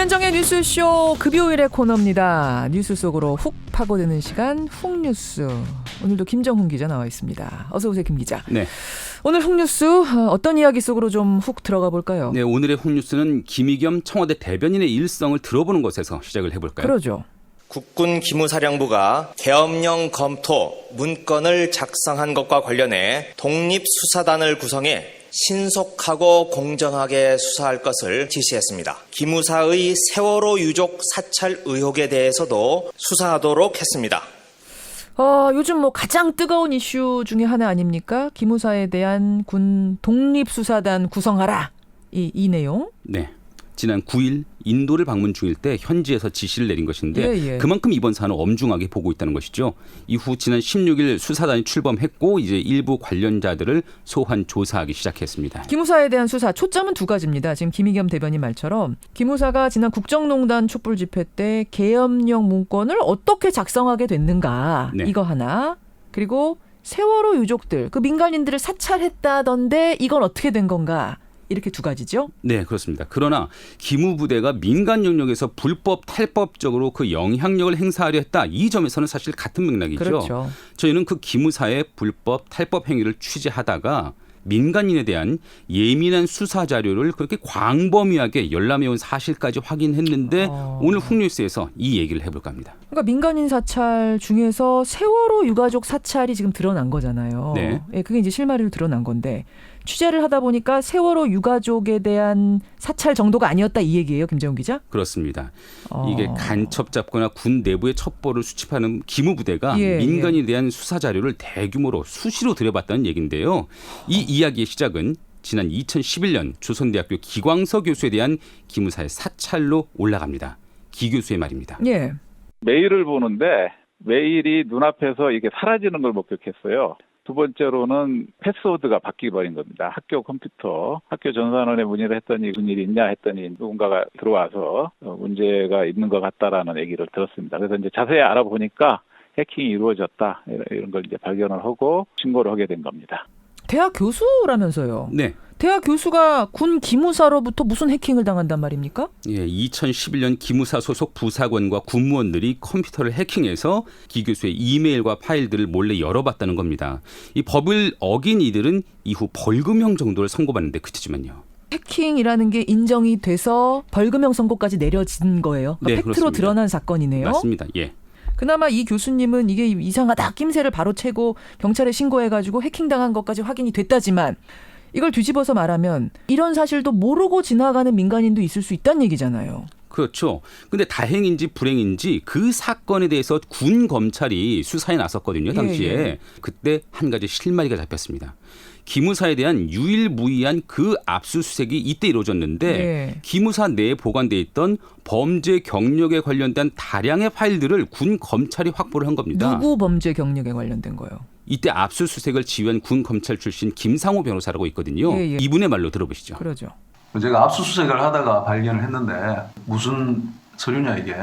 김현정의 뉴스쇼 금요일의 코너입니다. 뉴스 속으로 훅 파고드는 시간 훅뉴스. 오늘도 김정훈 기자 나와 있습니다. 어서 오세요, 김 기자. 네. 오늘 훅뉴스 어떤 이야기 속으로 좀 훅 들어가 볼까요? 네, 오늘의 훅뉴스는 김의겸 청와대 대변인의 일성을 들어보는 것에서 시작을 해볼까요? 그러죠. 국군 기무사령부가 계엄령 검토 문건을 작성한 것과 관련해 독립수사단을 구성해 신속하고 공정하게 수사할 것을 지시했습니다. 기무사의 세월호 유족 사찰 의혹에 대해서도 수사하도록 했습니다. 요즘 가장 뜨거운 이슈 중에 하나 아닙니까? 기무사에 대한 군 독립수사단 구성하라. 이 내용. 네. 지난 9일 인도를 방문 중일 때 현지에서 지시를 내린 것인데 그만큼 이번 사안을 엄중하게 보고 있다는 것이죠. 이후 지난 16일 수사단이 출범했고 이제 일부 관련자들을 소환 조사하기 시작했습니다. 기무사에 대한 수사 초점은 두 가지입니다. 지금 김의겸 대변인 말처럼 기무사가 지난 국정농단 촛불 집회 때 계엄령 문건을 어떻게 작성하게 됐는가. 네. 이거 하나. 그리고 세월호 유족들 그 민간인들을 사찰했다던데 이건 어떻게 된 건가. 이렇게 두 가지죠? 네, 그렇습니다. 그러나 기무부대가 민간 영역에서 불법 탈법적으로 그 영향력을 행사하려 했다. 이 점에서는 사실 같은 맥락이죠. 그렇죠. 저희는 그 기무사의 불법 탈법 행위를 취재하다가 민간인에 대한 예민한 수사 자료를 그렇게 광범위하게 열람해온 사실까지 확인했는데 오늘 훅뉴스에서 이 얘기를 해볼까 합니다. 그러니까 민간인 사찰 중에서 세월호 유가족 사찰이 지금 드러난 거잖아요. 네. 예, 그게 이제 실마리로 드러난 건데 취재를 하다 보니까 세월호 유가족에 대한 사찰 정도가 아니었다 이 얘기예요, 김재훈 기자? 그렇습니다. 이게 간첩 잡거나 군 내부의 첩보를 수집하는 기무부대가 민간인에 대한 수사 자료를 대규모로 수시로 들여봤다는 얘기인데요. 이 이야기의 시작은 지난 2011년 조선대학교 기광서 교수에 대한 기무사의 사찰로 올라갑니다. 기 교수의 말입니다. 예. 메일을 보는데 메일이 눈앞에서 이게 사라지는 걸 목격했어요. 두 번째로는 패스워드가 바뀌어버린 겁니다. 학교 컴퓨터, 학교 전산원에 문의를 했더니 무슨 일이 있냐 했더니 누군가가 들어와서 문제가 있는 것 같다라는 얘기를 들었습니다. 그래서 이제 자세히 알아보니까 해킹이 이루어졌다 이런 걸 이제 발견을 하고 신고를 하게 된 겁니다. 대학 교수라면서요? 네. 대학 교수가 군 기무사로부터 무슨 해킹을 당한단 말입니까? 예, 2011년 기무사 소속 부사관과 군무원들이 컴퓨터를 해킹해서 기 교수의 이메일과 파일들을 몰래 열어봤다는 겁니다. 이 법을 어긴 이들은 이후 벌금형 정도를 선고받는데 그치지만요. 해킹이라는 게 인정이 돼서 벌금형 선고까지 내려진 거예요. 그러니까 네, 팩트로 그렇습니다. 드러난 사건이네요. 맞습니다. 예. 그나마 이 교수님은 이게 이상하다 낌새를 바로 채고 경찰에 신고해가지고 해킹당한 것까지 확인이 됐다지만 이걸 뒤집어서 말하면 이런 사실도 모르고 지나가는 민간인도 있을 수 있다는 얘기잖아요. 그렇죠. 근데 다행인지 불행인지 그 사건에 대해서 군 검찰이 수사에 나섰거든요. 당시에. 그때 한 가지 실마리가 잡혔습니다. 기무사에 대한 유일무이한 그 압수수색이 이때 이루어졌는데 기무사 내에 보관돼 있던 범죄 경력에 관련된 다량의 파일들을 군 검찰이 확보를 한 겁니다. 누구 범죄 경력에 관련된 거예요? 이때 압수수색을 지휘한 군 검찰 출신 김상호 변호사라고 있거든요. 이분의 말로 들어보시죠. 그러죠. 제가 압수수색을 하다가 발견을 했는데 무슨 서류냐 이게.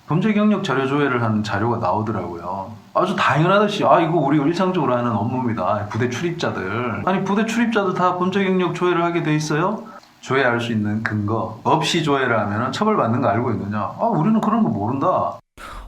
범죄 경력 자료 조회를 한 자료가 나오더라고요. 아주 당연하듯이 이거 우리가 일상적으로 하는 업무입니다. 부대 출입자들. 아니 부대 출입자들 다 범죄 경력 조회를 하게 돼 있어요? 조회할 수 있는 근거 없이 조회를 하면 처벌받는 거 알고 있느냐? 우리는 그런 거 모른다.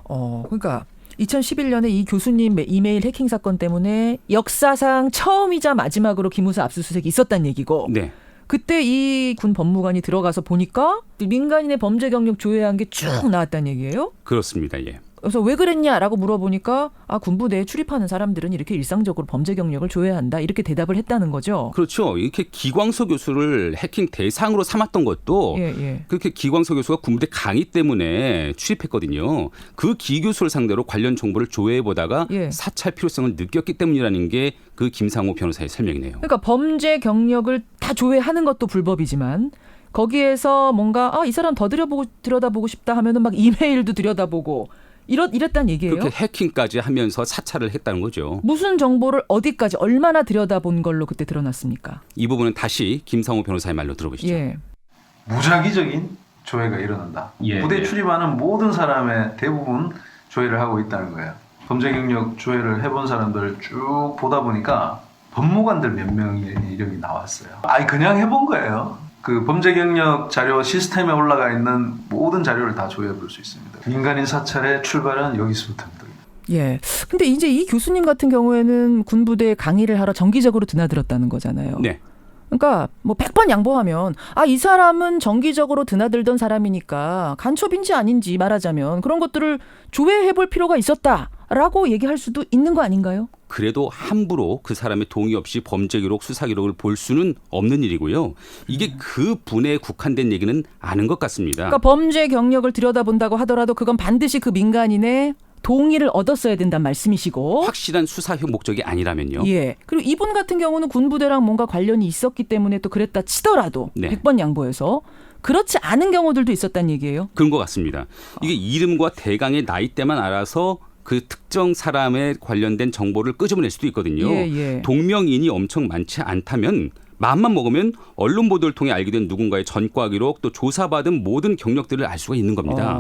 그러니까 2011년에 이 교수님 이메일 해킹 사건 때문에 역사상 처음이자 마지막으로 기무사 압수수색이 있었다는 얘기고 네. 그때 이 군 법무관이 들어가서 보니까 민간인의 범죄 경력 조회한 게 쭉 나왔다는 얘기예요? 그렇습니다. 예. 그래서 왜 그랬냐라고 물어보니까 군부대에 출입하는 사람들은 이렇게 일상적으로 범죄 경력을 조회한다 이렇게 대답을 했다는 거죠. 그렇죠. 이렇게 기광서 교수를 해킹 대상으로 삼았던 것도 그렇게 기광서 교수가 군부대 강의 때문에 출입했거든요. 그 기 교수를 상대로 관련 정보를 조회해보다가 사찰 필요성을 느꼈기 때문이라는 게 그 김상호 변호사의 설명이네요. 그러니까 범죄 경력을 다 조회하는 것도 불법이지만 거기에서 뭔가 이 사람 더 들여다보고 싶다 하면은 막 이메일도 들여다보고 이랬단 얘기예요. 그렇게 해킹까지 하면서 사찰을 했다는 거죠. 무슨 정보를 어디까지 얼마나 들여다본 걸로 그때 드러났습니까? 이 부분은 다시 김상호 변호사의 말로 들어보시죠. 무작위적인 조회가 일어난다. 부대 출입하는 모든 사람의 대부분 조회를 하고 있다는 거예요. 범죄 경력 조회를 해본 사람들 쭉 보다 보니까 법무관들 몇 명의 이름이 나왔어요. 그냥 해본 거예요. 그 범죄 경력 자료 시스템에 올라가 있는 모든 자료를 다 조회해 볼 수 있습니다. 민간인 사찰의 출발은 여기서부터입니다. 예. 근데 이제 이 교수님 같은 경우에는 군부대에 강의를 하러 정기적으로 드나들었다는 거잖아요. 네. 그러니까 뭐 100번 양보하면 이 사람은 정기적으로 드나들던 사람이니까 간첩인지 아닌지 말하자면 그런 것들을 조회해 볼 필요가 있었다라고 얘기할 수도 있는 거 아닌가요? 그래도 함부로 그 사람의 동의 없이 범죄 기록, 수사 기록을 볼 수는 없는 일이고요. 이게 그 분에 국한된 얘기는 아닌 것 같습니다. 그러니까 범죄 경력을 들여다본다고 하더라도 그건 반드시 그 민간인의 동의를 얻었어야 된다는 말씀이시고. 확실한 수사형 목적이 아니라면요. 예. 그리고 이분 같은 경우는 군부대랑 뭔가 관련이 있었기 때문에 또 그랬다 치더라도 네. 100번 양보해서 그렇지 않은 경우들도 있었다는 얘기예요. 그런 것 같습니다. 이게 이름과 대강의 나이대만 알아서 그 특정 사람에 관련된 정보를 끄집어낼 수도 있거든요. 예. 동명인이 엄청 많지 않다면 마음만 먹으면 언론 보도를 통해 알게 된 누군가의 전과 기록 또 조사받은 모든 경력들을 알 수가 있는 겁니다.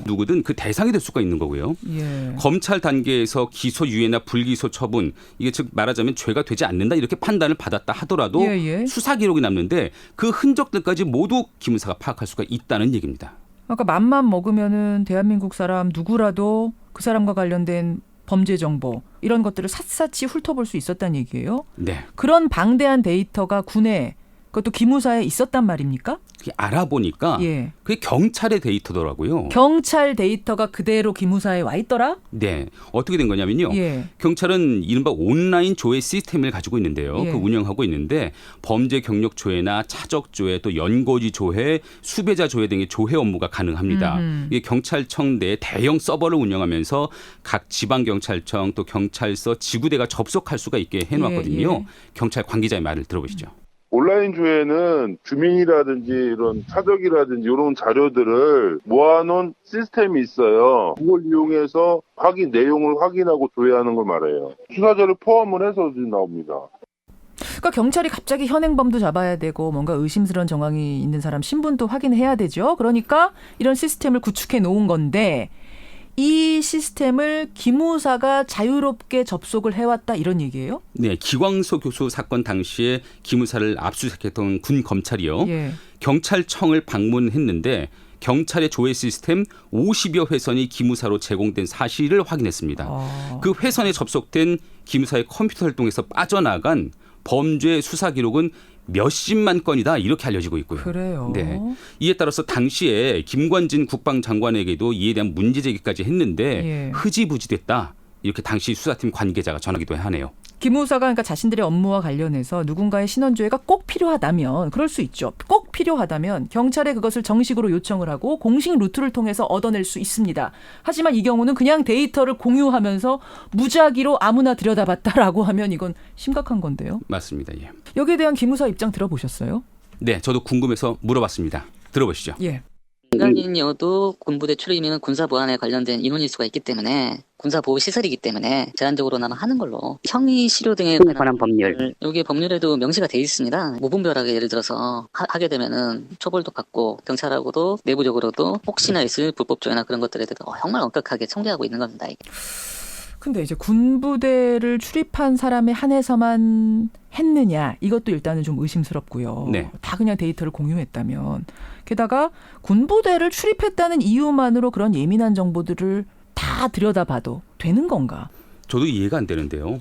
누구든 그 대상이 될 수가 있는 거고요. 예. 검찰 단계에서 기소 유예나 불기소 처분 이게 즉 말하자면 죄가 되지 않는다 이렇게 판단을 받았다 하더라도 예. 수사 기록이 남는데 그 흔적들까지 모두 기무사가 파악할 수가 있다는 얘기입니다. 그러니까 맘만 먹으면은 대한민국 사람 누구라도 그 사람과 관련된 범죄 정보 이런 것들을 샅샅이 훑어볼 수 있었다는 얘기예요. 네. 그런 방대한 데이터가 군에 그것도 기무사에 있었단 말입니까? 그게 알아보니까 예. 그게 경찰의 데이터더라고요. 경찰 데이터가 그대로 기무사에 와 있더라? 네. 어떻게 된 거냐면요. 예. 경찰은 이른바 온라인 조회 시스템을 가지고 있는데요. 예. 그 운영하고 있는데 범죄 경력 조회나 차적 조회 또 연고지 조회, 수배자 조회 등의 조회 업무가 가능합니다. 이게 경찰청 내 대형 서버를 운영하면서 각 지방경찰청 또 경찰서 지구대가 접속할 수가 있게 해놨거든요. 예. 경찰 관계자의 말을 들어보시죠. 온라인 조회는 주민이라든지 이런 차적이라든지 이런 자료들을 모아놓은 시스템이 있어요. 그걸 이용해서 내용을 확인하고 조회하는 걸 말해요. 수사자를 포함을 해서 나옵니다. 그러니까 경찰이 갑자기 현행범도 잡아야 되고 뭔가 의심스러운 정황이 있는 사람 신분도 확인해야 되죠. 그러니까 이런 시스템을 구축해 놓은 건데 이 시스템을 기무사가 자유롭게 접속을 해왔다 이런 얘기예요? 네, 기광소 교수 사건 당시에 기무사를 압수수색했던 군 검찰이요. 예. 경찰청을 방문했는데 경찰의 조회 시스템 50여 회선이 기무사로 제공된 사실을 확인했습니다. 그 회선에 접속된 기무사의 컴퓨터를 통해서 빠져나간 범죄 수사 기록은 몇십만 건이다 이렇게 알려지고 있고요. 그래요. 네. 이에 따라서 당시에 김관진 국방장관에게도 이에 대한 문제 제기까지 했는데 예. 흐지부지됐다. 이렇게 당시 수사팀 관계자가 전하기도 하네요. 기무사가 그러니까 자신들의 업무와 관련해서 누군가의 신원조회가 꼭 필요하다면 그럴 수 있죠. 꼭 필요하다면 경찰에 그것을 정식으로 요청을 하고 공식 루트를 통해서 얻어낼 수 있습니다. 하지만 이 경우는 그냥 데이터를 공유하면서 무작위로 아무나 들여다봤다라고 하면 이건 심각한 건데요. 맞습니다. 예. 여기에 대한 기무사 입장 들어보셨어요? 네, 저도 궁금해서 물어봤습니다. 들어보시죠. 예. 민간인이어도 군부대 출입이면 군사 보안에 관련된 인원일 수가 있기 때문에 군사 보호 시설이기 때문에 제한적으로나마 하는 걸로 형이 실효 등에 관한 법률 여기 법률에도 명시가 돼 있습니다. 무분별하게 예를 들어서 하게 되면은 처벌도 받고 경찰하고도 내부적으로도 혹시나 있을 불법 조회나 그런 것들에 대해서 정말 엄격하게 청구하고 있는 겁니다. 이게. 근데 이제 군부대를 출입한 사람에 한해서만 했느냐 이것도 일단은 좀 의심스럽고요. 네. 다 그냥 데이터를 공유했다면 게다가 군부대를 출입했다는 이유만으로 그런 예민한 정보들을 다 들여다봐도 되는 건가? 저도 이해가 안 되는데요.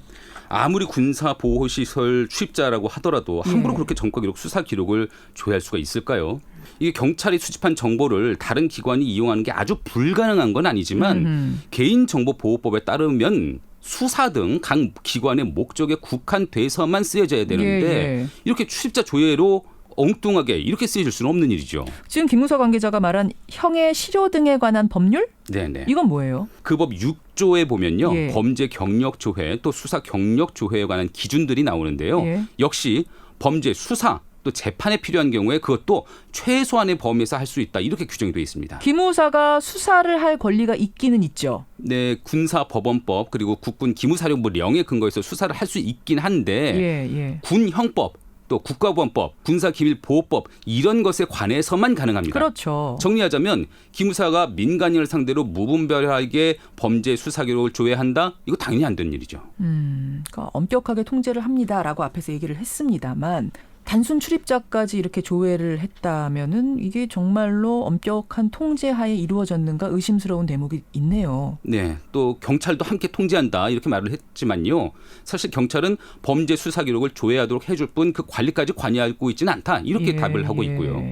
아무리 군사보호시설 출입자라고 하더라도 함부로 그렇게 전과 기록, 수사 기록을 조회할 수가 있을까요? 이게 경찰이 수집한 정보를 다른 기관이 이용하는 게 아주 불가능한 건 아니지만 개인정보보호법에 따르면 수사 등 각 기관의 목적에 국한돼서만 쓰여져야 되는데 이렇게 출입자 조회로 엉뚱하게 이렇게 쓰여질 수는 없는 일이죠. 지금 김무사 관계자가 말한 형의 실효 등에 관한 법률? 네네. 이건 뭐예요? 그 법 6조에 보면요. 예. 범죄 경력 조회 또 수사 경력 조회에 관한 기준들이 나오는데요. 예. 역시 범죄 수사 또 재판에 필요한 경우에 그것도 최소한의 범위에서 할 수 있다. 이렇게 규정이 되어 있습니다. 기무사가 수사를 할 권리가 있기는 있죠. 네, 군사법원법 그리고 국군 기무사령부 령에 근거해서 수사를 할 수 있긴 한데 예. 군형법 또 국가보안법, 군사기밀보호법 이런 것에 관해서만 가능합니다. 그렇죠. 정리하자면 기무사가 민간인을 상대로 무분별하게 범죄 수사 기록을 조회한다? 이거 당연히 안 되는 일이죠. 그러니까 엄격하게 통제를 합니다라고 앞에서 얘기를 했습니다만 단순 출입자까지 이렇게 조회를 했다면은 이게 정말로 엄격한 통제하에 이루어졌는가 의심스러운 대목이 있네요. 네, 또 경찰도 함께 통제한다 이렇게 말을 했지만요. 사실 경찰은 범죄 수사 기록을 조회하도록 해줄 뿐 그 관리까지 관여하고 있지는 않다 이렇게 예, 답을 하고 예. 있고요.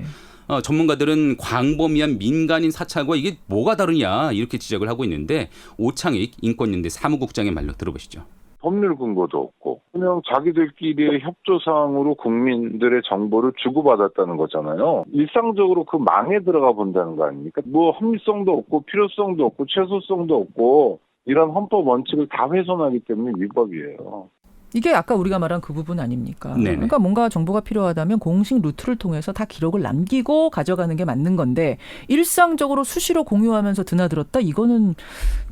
전문가들은 광범위한 민간인 사찰과 이게 뭐가 다르냐 이렇게 지적을 하고 있는데 오창익 인권연대 사무국장의 말로 들어보시죠. 법률 근거도 없고 그냥 자기들끼리의 협조사항으로 국민들의 정보를 주고받았다는 거잖아요. 일상적으로 그 망에 들어가 본다는 거 아닙니까? 뭐 합리성도 없고 필요성도 없고 최소성도 없고 이런 헌법 원칙을 다 훼손하기 때문에 위법이에요. 이게 아까 우리가 말한 그 부분 아닙니까? 네네. 그러니까 뭔가 정보가 필요하다면 공식 루트를 통해서 다 기록을 남기고 가져가는 게 맞는 건데 일상적으로 수시로 공유하면서 드나들었다? 이거는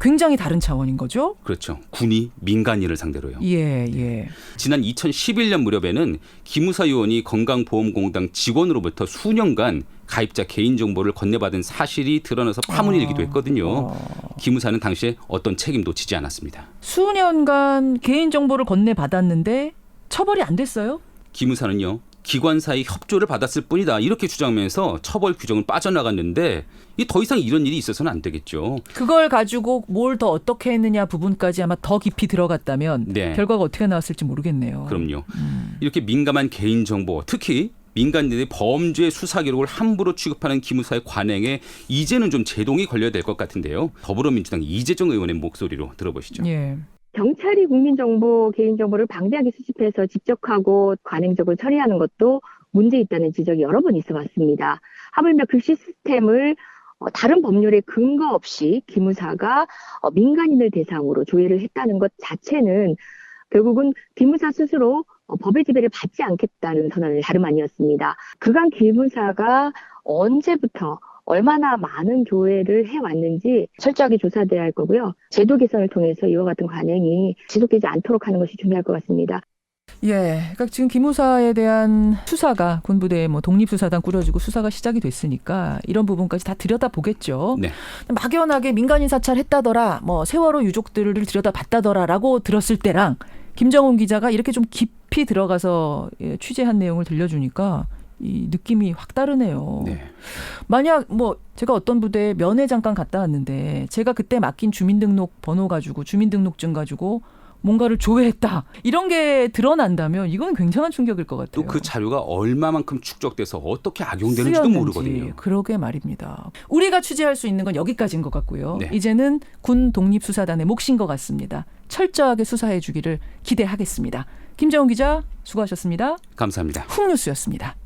굉장히 다른 차원인 거죠? 그렇죠. 군이 민간인을 상대로요. 예, 예. 지난 2011년 무렵에는 기무사 요원이 건강보험공단 직원으로부터 수년간 가입자 개인정보를 건네받은 사실이 드러나서 파문이 일기도 했거든요. 기무사는 당시에 어떤 책임도 지지 않았습니다. 수년간 개인정보를 건네받았는데 처벌이 안 됐어요? 기무사는요. 기관사의 협조를 받았을 뿐이다 이렇게 주장하면서 처벌 규정은 빠져나갔는데 더 이상 이런 일이 있어서는 안 되겠죠. 그걸 가지고 뭘 더 어떻게 했느냐 부분까지 아마 더 깊이 들어갔다면 네. 결과가 어떻게 나왔을지 모르겠네요. 그럼요. 이렇게 민감한 개인정보 특히 민간인들의 범죄 수사 기록을 함부로 취급하는 기무사의 관행에 이제는 좀 제동이 걸려야 될 것 같은데요. 더불어민주당 이재정 의원의 목소리로 들어보시죠. 예. 경찰이 국민정보, 개인정보를 방대하게 수집해서 집적하고 관행적으로 처리하는 것도 문제 있다는 지적이 여러 번 있어 왔습니다. 하물며 그 시스템을 다른 법률에 근거 없이 기무사가 민간인을 대상으로 조회를 했다는 것 자체는 결국은 기무사 스스로 법의 지배를 받지 않겠다는 선언을 다름 아니었습니다. 그간 기무사가 언제부터 얼마나 많은 조회를 해왔는지 철저하게 조사돼야 할 거고요. 제도 개선을 통해서 이와 같은 관행이 지속되지 않도록 하는 것이 중요할 것 같습니다. 예, 그러니까 지금 기무사에 대한 수사가 군부대에 뭐 독립수사단 꾸려지고 수사가 시작이 됐으니까 이런 부분까지 다 들여다보겠죠. 네. 막연하게 민간인 사찰했다더라, 뭐 세월호 유족들을 들여다봤다더라라고 들었을 때랑 김정훈 기자가 이렇게 좀 깊이 들어가서 취재한 내용을 들려주니까 이 느낌이 확 다르네요. 네. 만약 뭐 제가 어떤 부대에 면회 잠깐 갔다 왔는데 제가 그때 맡긴 주민등록 번호 가지고 주민등록증 가지고 뭔가를 조회했다. 이런 게 드러난다면 이건 굉장한 충격일 것 같아요. 또 그 자료가 얼마만큼 축적돼서 어떻게 악용되는지도 쓰였는지. 모르거든요. 그러게 말입니다. 우리가 취재할 수 있는 건 여기까지인 것 같고요. 네. 이제는 군 독립수사단의 몫인 것 같습니다. 철저하게 수사해 주기를 기대하겠습니다. 김정훈 기자 수고하셨습니다. 감사합니다. 훅뉴스였습니다.